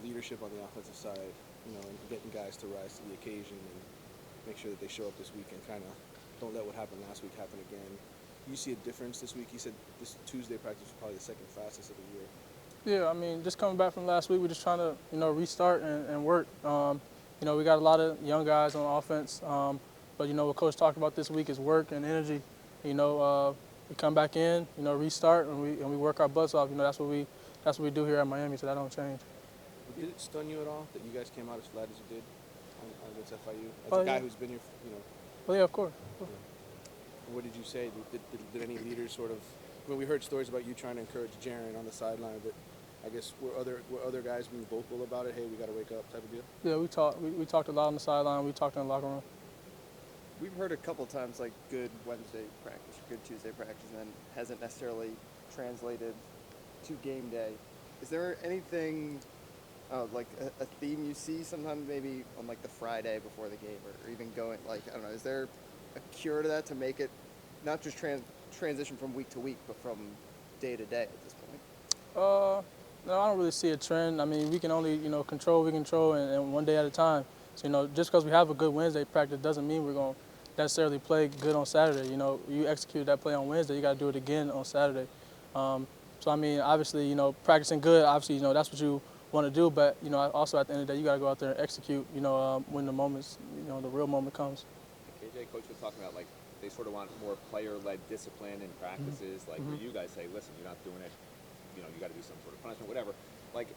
leadership on the offensive side, and getting guys to rise to the occasion and make sure that they show up this week and kind of don't let what happened last week happen again. You see a difference this week? He said this Tuesday practice was probably the second fastest of the year. Yeah, I mean, just coming back from last week, we're just trying to, restart and work. We got a lot of young guys on offense, but, what Coach talked about this week is work and energy. We come back in, restart, and we work our butts off. That's what we do here at Miami, so that don't change. Did it stun you at all that you guys came out as flat as you did against FIU? As a guy who's been here, Well, yeah, of course. Yeah. What did you say? Did any leaders sort of? We heard stories about you trying to encourage Jaren on the sideline, but I guess were other guys being vocal about it? Hey, we got to wake up, type of deal. Yeah, we talked a lot on the sideline. We talked in the locker room. We've heard a couple times like good Wednesday practice, good Tuesday practice, and then hasn't necessarily translated to game day. Is there anything like a theme you see sometimes maybe on like the Friday before the game, or even going like I don't know? Is there a cure to that to make it not just transition from week to week, but from day to day at this point? No, I don't really see a trend. I mean, we can only control what we control, and one day at a time. So just because we have a good Wednesday practice doesn't mean we're going to necessarily play good on Saturday. You execute that play on Wednesday, you got to do it again on Saturday. So I mean, obviously, practicing good, obviously, that's what you want to do. But also at the end of the day, you got to go out there and execute. When the moments, the real moment comes. KJ, coach was talking about like they sort of want more player-led discipline in practices. Mm-hmm. Like where you guys say, listen, you're not doing it. You got to do some sort of punishment, whatever. Like,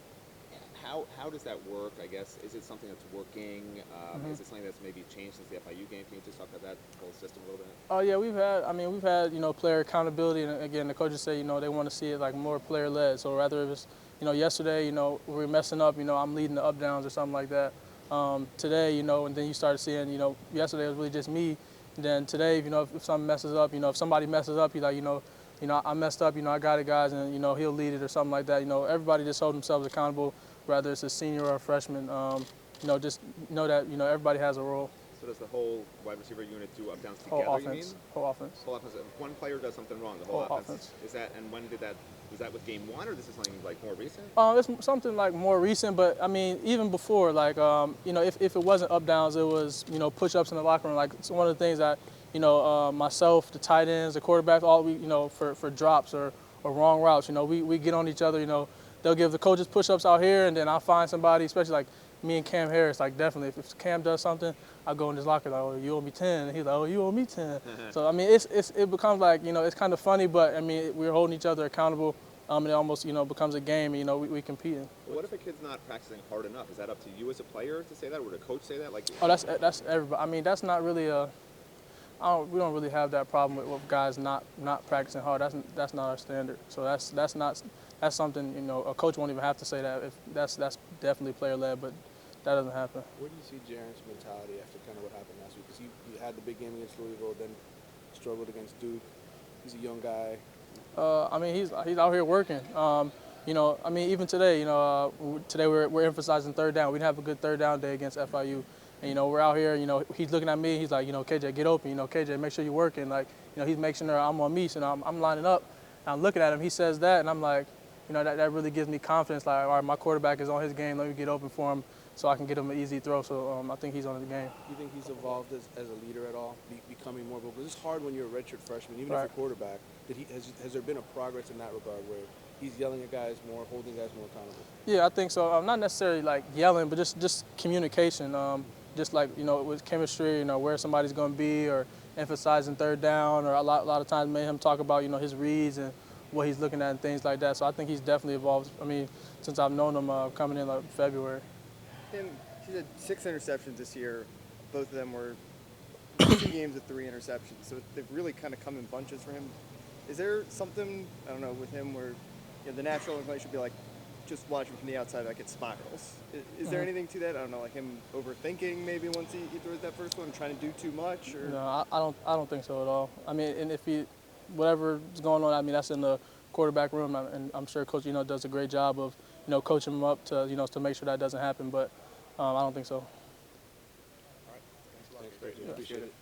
how does that work? I guess is it something that's working? Is it something that's maybe changed since the FIU game? Can you just talk about that whole system a little bit? Oh yeah, we've had player accountability, and again, the coaches say they want to see it like more player-led. So rather if it's yesterday, we're messing up, I'm leading the up downs or something like that. Today, and then you started seeing, yesterday it was really just me. And then today, if something messes up, if somebody messes up, you're like, I messed up, I got it, guys, and, he'll lead it or something like that. Everybody just hold themselves accountable, whether it's a senior or a freshman. Just know that, everybody has a role. So does the whole wide receiver unit do up downs together, Whole offense. you mean? Whole offense. Whole offense. If one player does something wrong, the whole offense. Is that, and when did that, was that with game one, or this is something like more recent? It's something like more recent, but I mean, even before, like, if it wasn't up downs, it was, push-ups in the locker room. Like, it's one of the things that, myself, the tight ends, the quarterbacks, all we, for drops or wrong routes, we get on each other, they'll give the coaches push-ups out here, and then I'll find somebody, especially like me and Cam Harris, like definitely, if Cam does something, I'll go in his locker like, oh, you owe me 10. And he's like, oh, you owe me 10. So, I mean, it becomes like, it's kind of funny, but, I mean, we're holding each other accountable. And it almost, becomes a game, and, we compete. Well, what if a kid's not practicing hard enough? Is that up to you as a player to say that, or would a coach say that? Like, oh, that's everybody. I mean, that's not really we don't really have that problem with guys not practicing hard. That's not our standard. So that's something, a coach won't even have to say that. If that's definitely player-led, but that doesn't happen. Where do you see Jaren's mentality after kind of what happened last week? Because he had the big game against Louisville, then struggled against Duke. He's a young guy. I mean, he's out here working. I mean, even today, today we're emphasizing third down. We didn't have a good third down day against FIU. And, we're out here, he's looking at me. He's like, KJ, get open. KJ, make sure you're working. Like, he's making sure I'm on me. So I'm lining up. And I'm looking at him. He says that, and I'm like, that really gives me confidence. Like, all right, my quarterback is on his game. Let me get open for him so I can get him an easy throw. So I think he's on his game. Do you think he's evolved as a leader at all, becoming more vocal? It's hard when you're a redshirt freshman, even right. if you're quarterback. Has there been a progress in that regard where he's yelling at guys more, holding guys more accountable? Yeah, I think so. Not necessarily like yelling, but just communication. Just like, with chemistry, where somebody's going to be, or emphasizing third down, or a lot of times made him talk about, his reads and what he's looking at and things like that. So I think he's definitely evolved. I mean, since I've known him coming in like February. He's had 6 interceptions this year. Both of them were 2 games with 3 interceptions. So they've really kind of come in bunches for him. Is there something, I don't know, with him where the natural inclination should be like, just watching from the outside, like it spirals. Is there anything to that? I don't know, like him overthinking maybe once he throws that first one, trying to do too much? Or? No, I don't think so at all. I mean, and if whatever's going on, I mean, that's in the quarterback room, and I'm sure Coach, does a great job of, coaching him up to, to make sure that doesn't happen. But I don't think so. all right. Thanks a lot. Thanks, appreciate it.